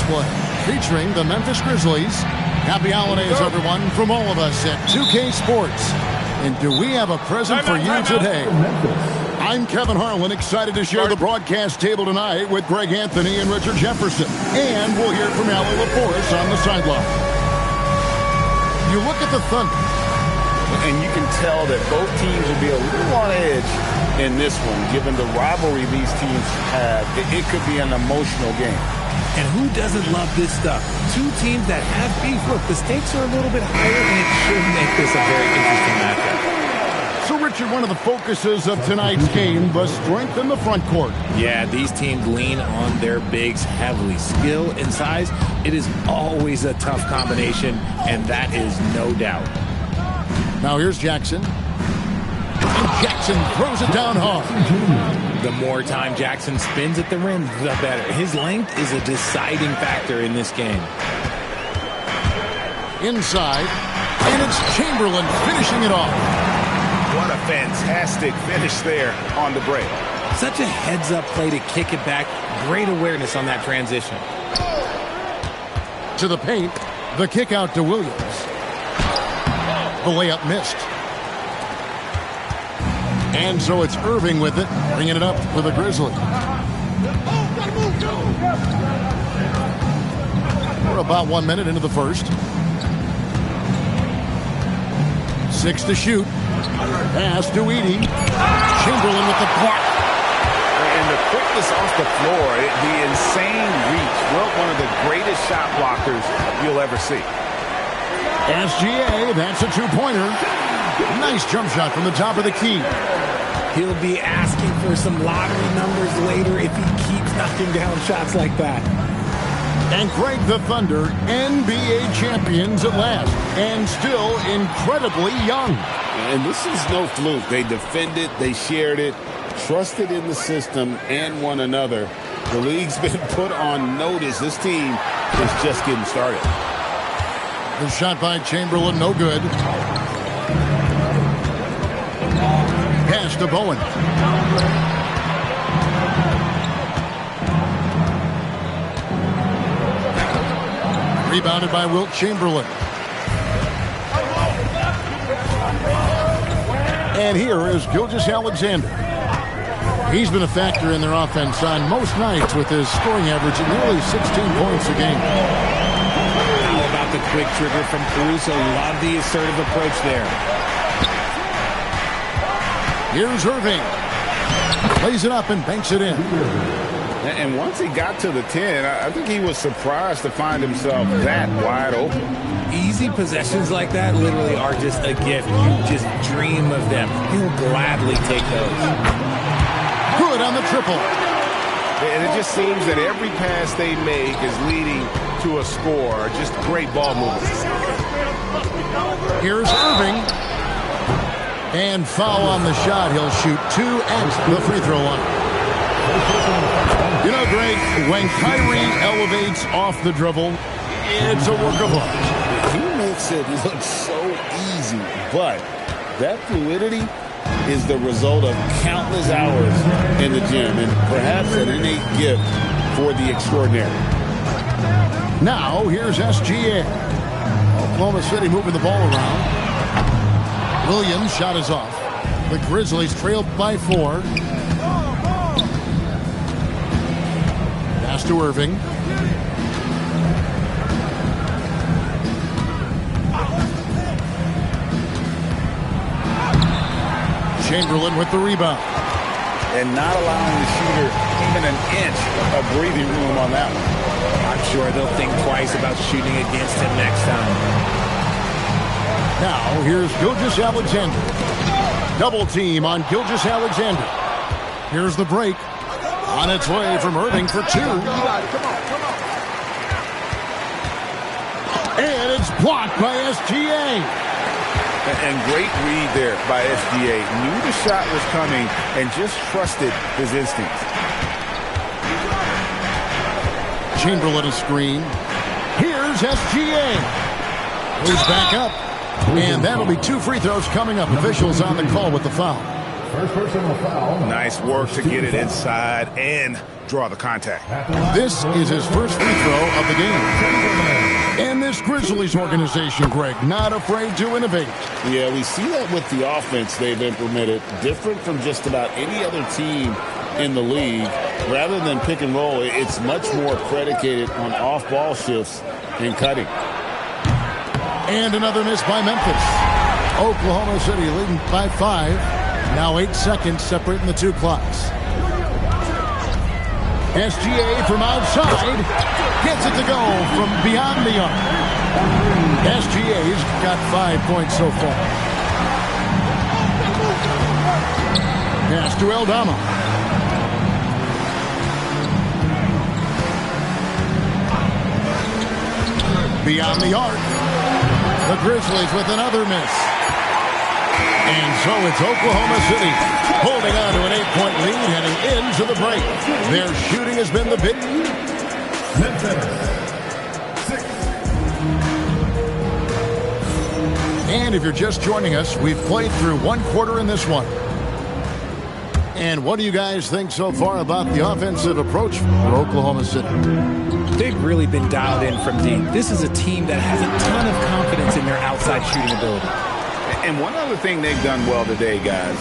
display featuring the Memphis Grizzlies. Happy holidays, everyone, from all of us at 2K Sports. And do we have a present for you today? I'm Kevin Harlan, excited to share the broadcast table tonight with Greg Anthony and Richard Jefferson. And we'll hear from Allie LaForce on the sideline. You look at the Thunder. And you can tell that both teams will be a little on edge in this one, given the rivalry these teams have. It could be an emotional game. And who doesn't love this stuff? Two teams that have beef. Look, the stakes are a little bit higher, and it should make this a very interesting matchup. So, Richard, one of the focuses of tonight's game, the strength in the front court. Yeah, these teams lean on their bigs heavily. Skill and size, it is always a tough combination, and that is no doubt. Now here's Jackson. And Jackson throws it down hard. The more time Jackson spins at the rim, the better. His length is a deciding factor in this game. Inside, and it's Chamberlain finishing it off. What a fantastic finish there on the break. Such a heads-up play to kick it back. Great awareness on that transition. To the paint, the kick out to Williams. The layup missed. And so it's Irving with it, bringing it up for the Grizzlies. We're about 1 minute into the first. 6 to shoot. Pass to Edey. Chamberlain with the block. And the quickness off the floor, the insane reach. Well, one of the greatest shot blockers you'll ever see. SGA, that's a two-pointer. Nice jump shot from the top of the key. He'll be asking for some lottery numbers later if he keeps knocking down shots like that. And Greg, the Thunder, NBA champions at last, and still incredibly young. And this is no fluke. They defended, they shared it, trusted in the system and one another. The league's been put on notice. This team is just getting started. The shot by Chamberlain, no good. Pass to Bowen. Rebounded by Wilt Chamberlain. And here is Gilgeous-Alexander. He's been a factor in their offense on most nights with his scoring average at nearly 16 points a game. The quick trigger from Caruso. Love the assertive approach there. Here's Irving. Plays it up and banks it in. And once he got to the 10, I think he was surprised to find himself that wide open. Easy possessions like that literally are just a gift. You just dream of them. He'll gladly take those. Good on the triple. And it just seems that every pass they make is leading to a score. Just great ball movement. Here's Irving. And foul on the shot. He'll shoot 2 at the free throw line. You know, Greg, when Kyrie elevates off the dribble, it's a work of art. He makes it look so easy, but that fluidity is the result of countless hours in the gym and perhaps an innate gift for the extraordinary. Now, here's SGA. Oklahoma City moving the ball around. Williams' shot is off. The Grizzlies trailed by 4. Pass to Irving. Chamberlain with the rebound. And not allowing the shooter even an inch of breathing room on that one. I'm sure they'll think twice about shooting against him next time. Now, here's Gilgeous-Alexander. Double team on Gilgeous-Alexander. Here's the break. On its way from Irving for 2. And it's blocked by SGA. And great read there by SGA. Knew the shot was coming and just trusted his instincts. Chamberlain a screen. Here's SGA. Moves back up. And that'll be 2 free throws coming up. Officials on the call with the foul. First personal foul. Nice work to get it inside and draw the contact. This is his first free throw of the game. And this Grizzlies organization, Greg, not afraid to innovate. Yeah, we see that with the offense they've implemented, different from just about any other team in the league. Rather than pick and roll, it's much more predicated on off-ball shifts and cutting. And another miss by Memphis. Oklahoma City leading by 5. Now 8 seconds separating the two clocks. SGA from outside gets it to go from beyond the arc. SGA's got 5 points so far. Pass to Aldama. Beyond the arc. The Grizzlies with another miss. And so it's Oklahoma City holding on to an 8-point lead heading into the break. Their shooting has been the big. And if you're just joining us, we've played through one quarter in this one. And what do you guys think so far about the offensive approach for Oklahoma City? They've really been dialed in from deep. This is a team that has a ton of confidence in their outside shooting ability. And one other thing they've done well today, guys,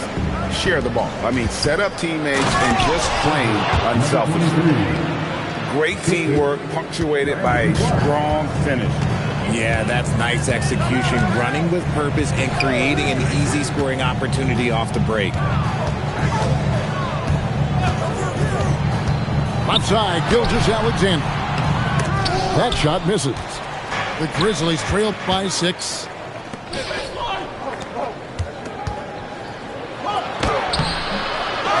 share the ball. I mean, set up teammates and just playing unselfishly. Great teamwork punctuated by a strong finish. Yeah, that's nice execution, running with purpose and creating an easy scoring opportunity off the break. Outside, Gilgeous-Alexander. That shot misses. The Grizzlies trail by 6.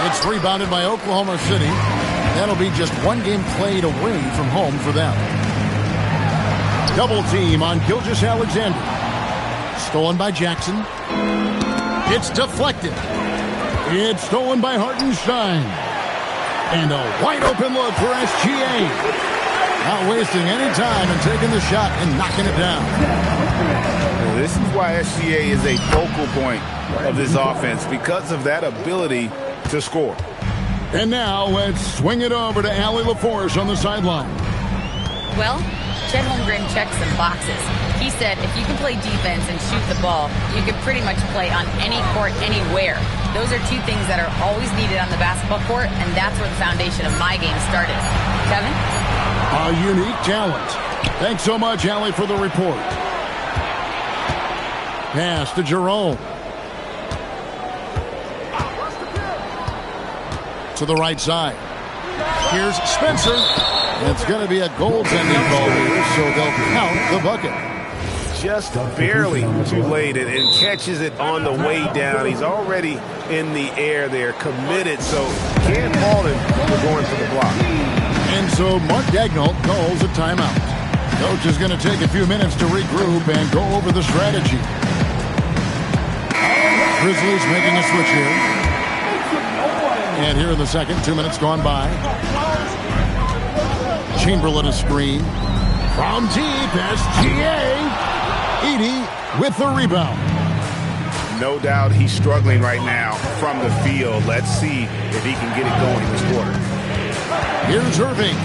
It's rebounded by Oklahoma City. That'll be just one game played away from home for them. Double team on Gilgeous-Alexander. Stolen by Jackson. It's deflected. It's stolen by Hartenstein. And a wide open look for SGA. Not wasting any time and taking the shot and knocking it down. This is why SGA is a focal point of this offense, because of that ability to score. And now let's swing it over to Allie LaForce on the sideline. Well, Chet Holmgren checked some boxes. He said if you can play defense and shoot the ball, you can pretty much play on any court, anywhere. Those are two things that are always needed on the basketball court, and that's where the foundation of my game started. Kevin? A unique talent. Thanks so much, Allie, for the report. Pass to Jerome. To the right side. Here's Spencer. It's going to be a goaltending call here, so they'll count the bucket. Just barely too late and catches it on the way down. He's already in the air there, committed, so can't fault him for going for the block. And so Mark Daigneault calls a timeout. Coach is going to take a few minutes to regroup and go over the strategy. Grizzlies making a switch here. And here in the second, 2 minutes gone by. Chamberlain a screen. From deep, SGA. Edey with the rebound. No doubt he's struggling right now from the field. Let's see if he can get it going this quarter. Here's Irving.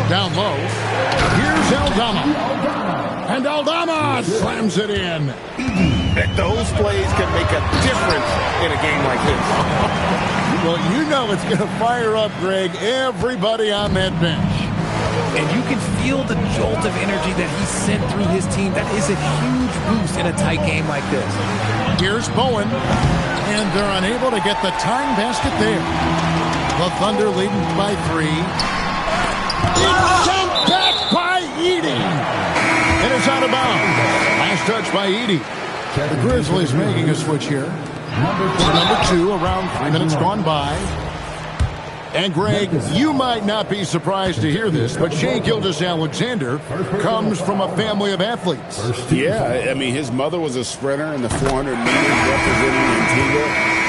Down low. Here's Aldama. And Aldama slams it in. Those plays can make a difference in a game like this. Well, you know it's going to fire up, Greg, everybody on that bench. And you can feel the jolt of energy that he sent through his team. That is a huge boost in a tight game like this. Here's Bowen, and they're unable to get the tying basket there. The Thunder leading by 3. It's sent back by Edey. And it's out of bounds. Last touch by Edey. The Grizzlies making a switch here. Number 2, around 3 minutes gone by. And, Greg, you might not be surprised to hear this, but Shai Gilgeous-Alexander comes from a family of athletes. Yeah, I mean, his mother was a sprinter in the 400 meters representing Antigua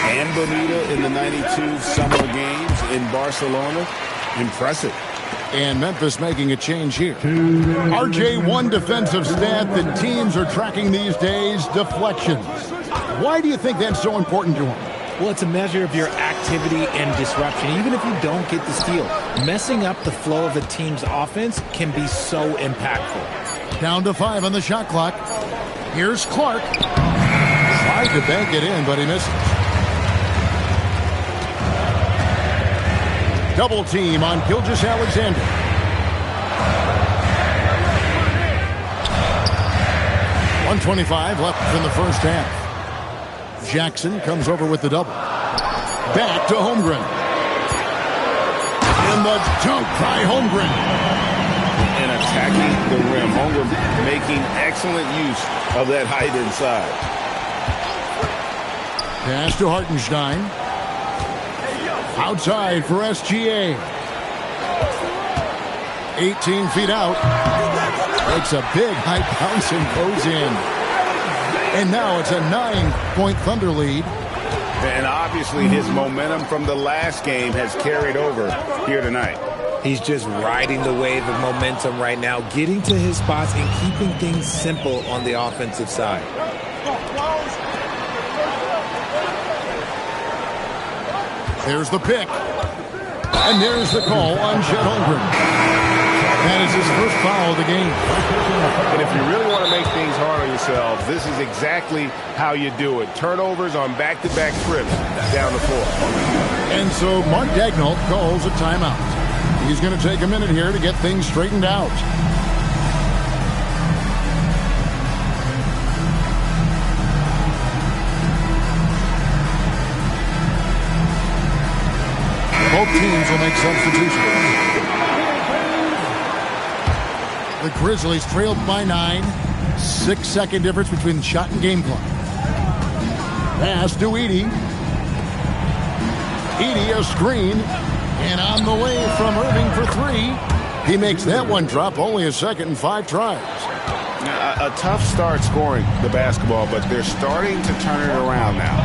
and Bermuda in the 92 Summer Games in Barcelona. Impressive. And Memphis making a change here. RJ, one defensive stat that teams are tracking these days, deflections. Why do you think that's so important to them? Well, it's a measure of your activity and disruption. Even if you don't get the steal, messing up the flow of a team's offense can be so impactful. Down to 5 on the shot clock. Here's Clark. Tried to bank it in, but he misses. Double team on Gilgeous-Alexander. .125 left in the first half. Jackson comes over with the double. Back to Holmgren. And the dunk by Holmgren. And attacking the rim. Holmgren making excellent use of that height inside. Pass to Hartenstein. Outside for SGA. 18 feet out. Makes a big high bounce and goes in. And now it's a 9-point Thunder lead. And obviously his momentum from the last game has carried over here tonight. He's just riding the wave of momentum right now, getting to his spots and keeping things simple on the offensive side. There's the pick. And there's the call on Chet Holmgren. That is his first foul of the game. And if you really want to make things hard on yourself, this is exactly how you do it. Turnovers on back-to-back trips down the floor. And so Mark Daigneault calls a timeout. He's going to take a minute here to get things straightened out. Both teams will make substitutions. The Grizzlies trailed by 9. 6-second difference between the shot and game clock. Pass to Edey. Edey a screen. And on the way from Irving for 3. He makes that one drop, only a second and 5 tries. A tough start scoring the basketball, but they're starting to turn it around now.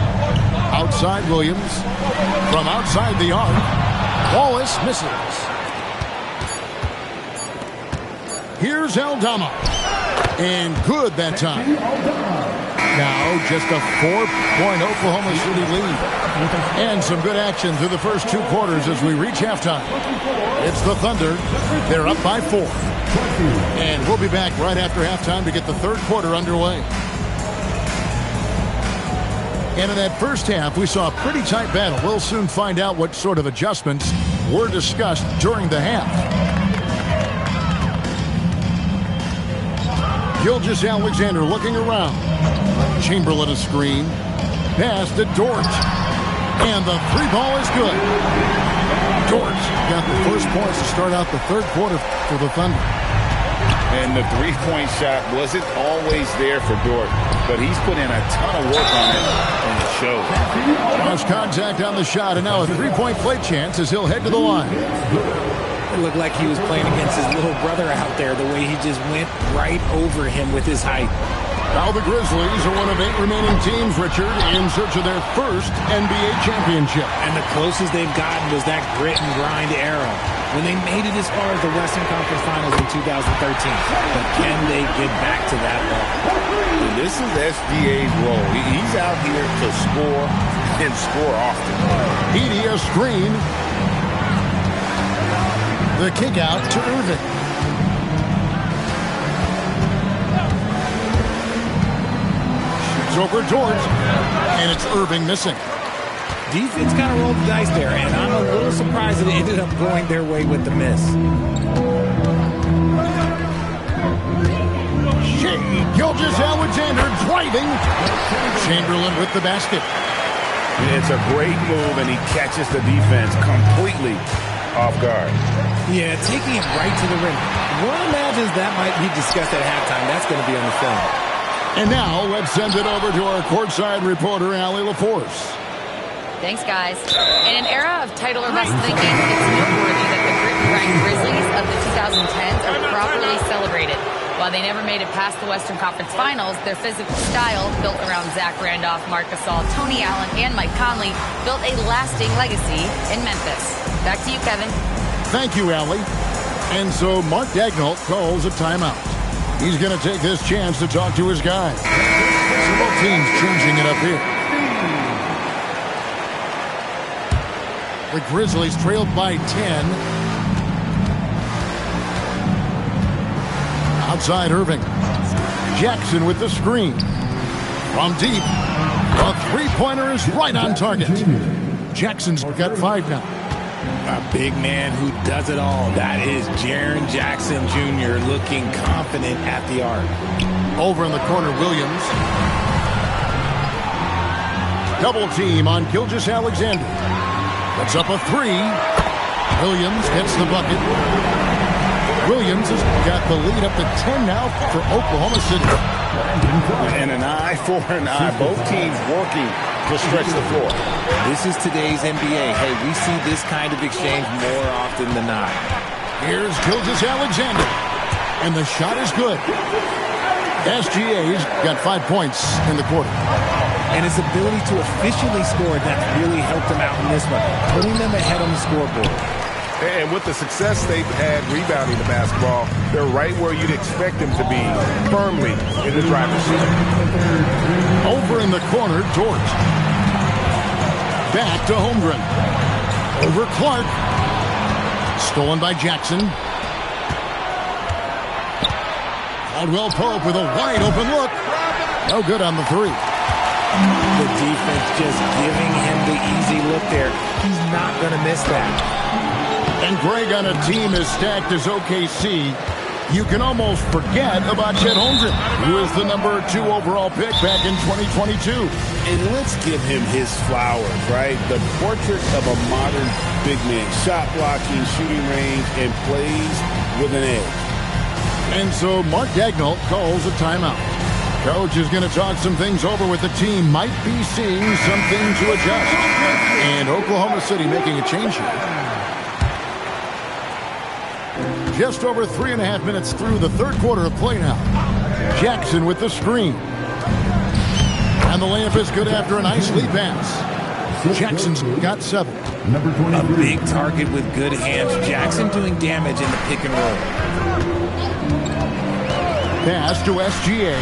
Outside Williams. From outside the arc. Wallace misses. Here's Aldama. And good that time. Now just a 4-point Oklahoma City lead. And some good action through the first 2 quarters as we reach halftime. It's the Thunder. They're up by 4. And we'll be back right after halftime to get the third quarter underway. And in that first half, we saw a pretty tight battle. We'll soon find out what sort of adjustments were discussed during the half. Gilgeous-Alexander looking around. Chamberlain a screen. Pass to Dort. And the 3-ball is good. Dort got the first points to start out the third quarter for the Thunder. And the 3-point shot wasn't always there for Dort, but he's put in a ton of work on it, and it shows. Cross contact on the shot, and now a 3-point play chance as he'll head to the line. It looked like he was playing against his little brother out there, the way he just went right over him with his height. Now the Grizzlies are one of 8 remaining teams, Richard, in search of their first NBA championship. And the closest they've gotten was that grit and grind era, when they made it as far as the Western Conference Finals in 2013. But can they get back to that level? This is SGA's role. He's out here to score and score often. Edey a screen. The kick out to Irving. Shoots over Dort. And it's Irving missing. Defense kind of rolled the dice there, and I'm a little surprised that it ended up going their way with the miss. Gilgeous-Alexander driving. Chamberlain with the basket. It's a great move, and he catches the defense completely off guard. Yeah, taking it right to the rim. One imagines that might be discussed at halftime. That's going to be on the film. And now let's send it over to our courtside reporter, Allie LaForce. Thanks, guys. In an era of title or bust thinking, it's noteworthy that the grit and grind Grizzlies of the 2010s are properly celebrated. While they never made it past the Western Conference Finals, their physical style, built around Zach Randolph, Marc Gasol, Tony Allen, and Mike Conley, built a lasting legacy in Memphis. Back to you, Kevin. Thank you, Allie. And so Mark Daigneault calls a timeout. He's going to take this chance to talk to his guys. So both teams changing it up here. The Grizzlies trailed by 10. Outside Irving. Jackson with the screen. From deep. A three-pointer is right on target. Jackson's got 5 now. A big man who does it all. That is Jaren Jackson Jr. looking confident at the arc. Over in the corner, Williams. Double team on Gilgeous-Alexander. Puts up a 3. Williams gets the bucket. Williams has got the lead up to 10 now for Oklahoma City. And an eye for an eye. Both teams working to stretch the floor. This is today's NBA. Hey, we see this kind of exchange more often than not. Here's Gilgeous-Alexander. And the shot is good. SGA's got 5 points in the quarter. And his ability to efficiently score, that's really helped him out in this one, putting them ahead on the scoreboard. And with the success they've had rebounding the basketball, they're right where you'd expect them to be, firmly in the driver's seat. Over in the corner, Dort. Back to Holmgren. Over Clark. Stolen by Jackson. Caldwell Pope with a wide open look. No good on the 3. The defense just giving him the easy look there. He's not going to miss that. And Greg, on a team as stacked as OKC, you can almost forget about Chet Holmgren, who is the number 2 overall pick back in 2022. And let's give him his flowers, right? The portrait of a modern big man. Shot blocking, shooting range, and plays with an edge. And so Mark Daigneault calls a timeout. Coach is going to talk some things over with the team. Might be seeing something to adjust. And Oklahoma City making a change here. Just over 3.5 minutes through the third quarter of play now. Jackson with the screen. And the layup is good after a nice lead pass. Jackson's got 7. A big target with good hands. Jackson doing damage in the pick and roll. Pass to SGA.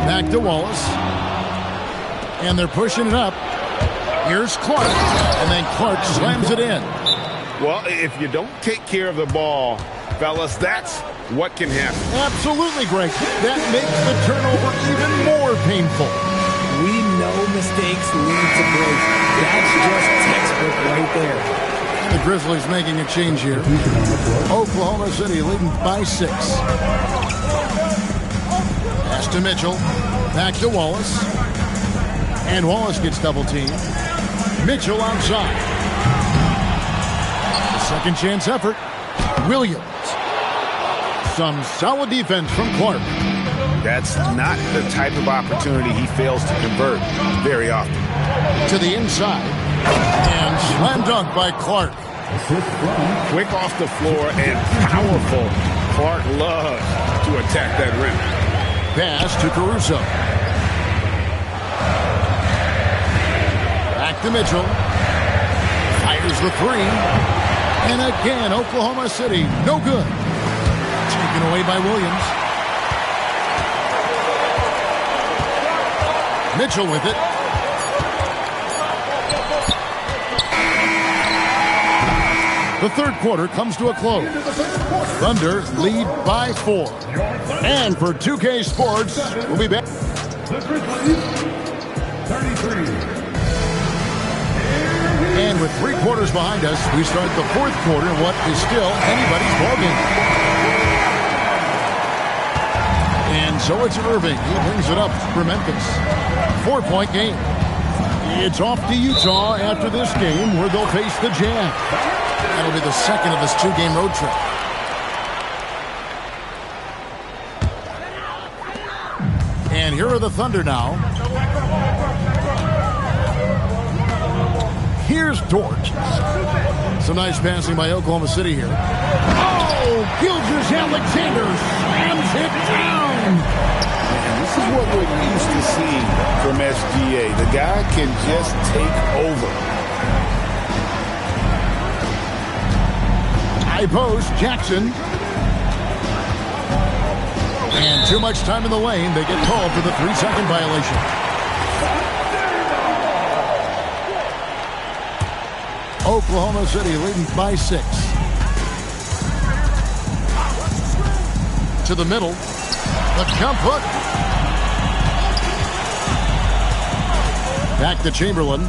Back to Wallace. And they're pushing it up. Here's Clark. And then Clark slams it in. Well, if you don't take care of the ball, fellas, that's what can happen. Absolutely, Greg. That makes the turnover even more painful. We know mistakes lead to breaks. That's just textbook right there. The Grizzlies making a change here. Oklahoma City leading by 6. Pass to Mitchell. Back to Wallace. And Wallace gets double teamed. Mitchell outside. Second chance effort. Williams. Some solid defense from Clark. That's not the type of opportunity he fails to convert very often. To the inside. And slam dunk by Clark. Quick off the floor and powerful. Clark loves to attack that rim. Pass to Caruso. Back to Mitchell. Fires the 3. And again, Oklahoma City, no good. Taken away by Williams. Mitchell with it. The third quarter comes to a close. Thunder lead by 4. And for 2K Sports, we'll be back. 33. And with 3 quarters behind us, we start the fourth quarter in what is still anybody's ballgame. And so it's Irving. He brings it up for Memphis. 4-point game. It's off to Utah after this game where they'll face the Jazz. That'll be the second of this 2-game road trip. And here are the Thunder now. Here's Dort. Some nice passing by Oklahoma City here. Oh, Gilgeous-Alexander slams it down. And this is what we're used to seeing from SGA. The guy can just take over. High post, Jackson. And too much time in the lane. They get called for the 3-second violation. Oklahoma City leading by 6. To the middle. The jump hook. Back to Chamberlain.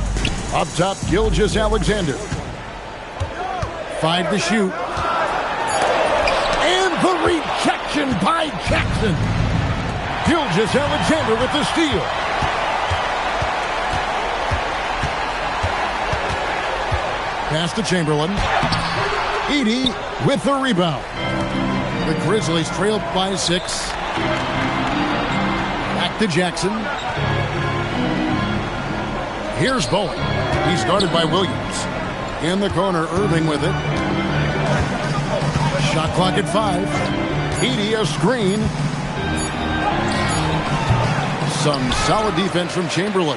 Up top, Gilgeous-Alexander. 5 to shoot. And the rejection by Jackson. Gilgeous-Alexander with the steal. Pass to Chamberlain. Edey with the rebound. The Grizzlies trailed by 6. Back to Jackson. Here's Bowen. He's guarded by Williams. In the corner, Irving with it. Shot clock at 5. Edey a screen. Some solid defense from Chamberlain.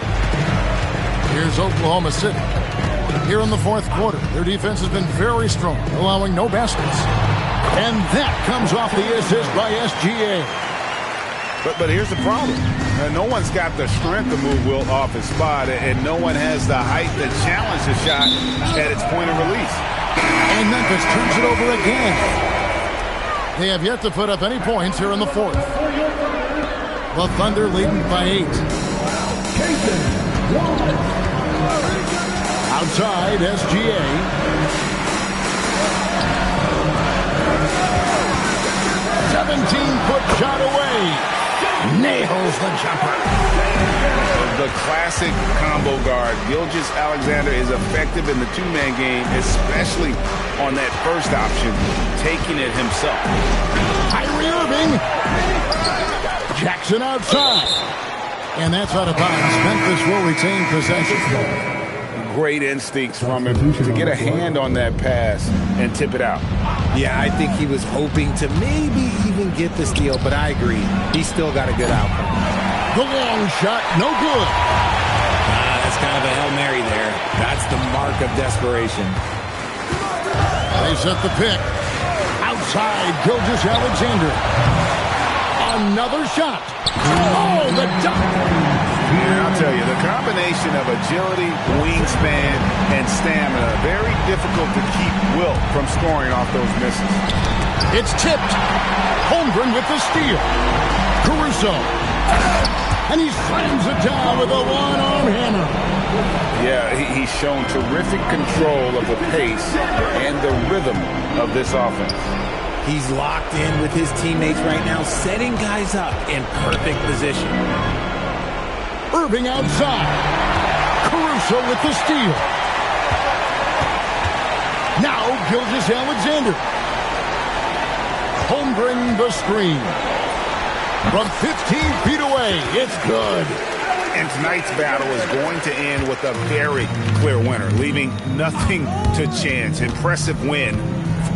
Here's Oklahoma City. Here in the fourth quarter, their defense has been very strong, allowing no baskets. And that comes off the assist by SGA. But here's the problem. No one's got the strength to move Wilt off his spot, and no one has the height to challenge the shot at its point of release. And Memphis turns it over again. They have yet to put up any points here in the fourth. The Thunder leading by 8. Outside, SGA. 17-foot shot away. Nails the jumper. The classic combo guard. Gilgeous-Alexander is effective in the two-man game, especially on that first option, taking it himself. Kyrie Irving. Jackson outside. And that's out of bounds. Memphis will retain possession. Great instincts from him to get a hand on that pass and tip it out. Yeah, I think he was hoping to maybe even get the steal, but I agree. He still got a good outcome. The long shot, no good. That's kind of a Hail Mary there. That's the mark of desperation. They set the pick. Outside, Gilgeous-Alexander. Another shot. Oh, the dunk. I'll tell you, the combination of agility, wingspan, and stamina, very difficult to keep Wilt from scoring off those misses. It's tipped. Holmgren with the steal. Caruso. And he slams it down with a one-arm hammer. Yeah, he's shown terrific control of the pace and the rhythm of this offense. He's locked in with his teammates right now, setting guys up in perfect position. Irving outside. Caruso with the steal. Now Gilgeous-Alexander. Holmgren the screen. From 15 feet away, it's good. And tonight's battle is going to end with a very clear winner, leaving nothing to chance. Impressive win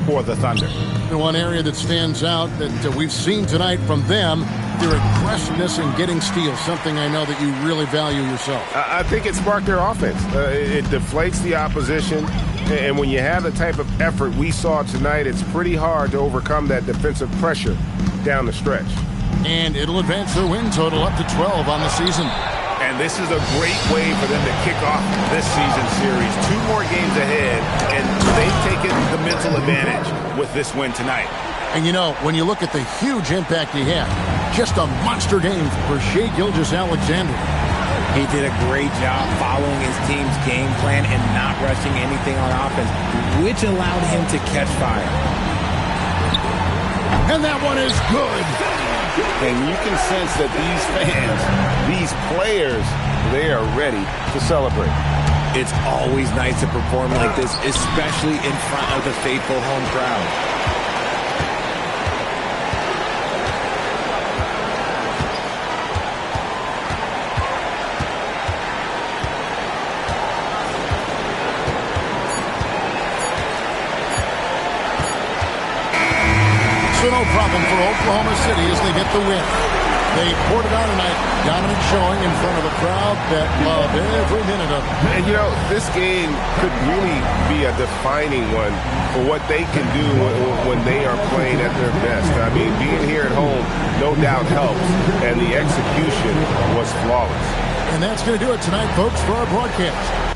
for the Thunder. The one area that stands out that we've seen tonight from them, their aggressiveness in getting steals, something I know that you really value yourself. I think it sparked their offense. It deflates the opposition, and when you have the type of effort we saw tonight, it's pretty hard to overcome that defensive pressure down the stretch. And it'll advance their win total up to 12 on the season. And this is a great way for them to kick off this season series. 2 more games ahead, and they've taken the mental advantage with this win tonight. And you know, when you look at the huge impact he had, just a monster game for Shai Gilgeous-Alexander. He did a great job following his team's game plan and not rushing anything on offense, which allowed him to catch fire. And that one is good. And you can sense that these fans, these players, they are ready to celebrate. It's always nice to perform like this, especially in front of the faithful home crowd. So no problem for Oklahoma City as they get the win. They poured it out tonight. Dominant showing in front of a crowd that loved every minute of it. And, this game could really be a defining one for what they can do when they are playing at their best. I mean, being here at home no doubt helps, and the execution was flawless. And that's going to do it tonight, folks, for our broadcast.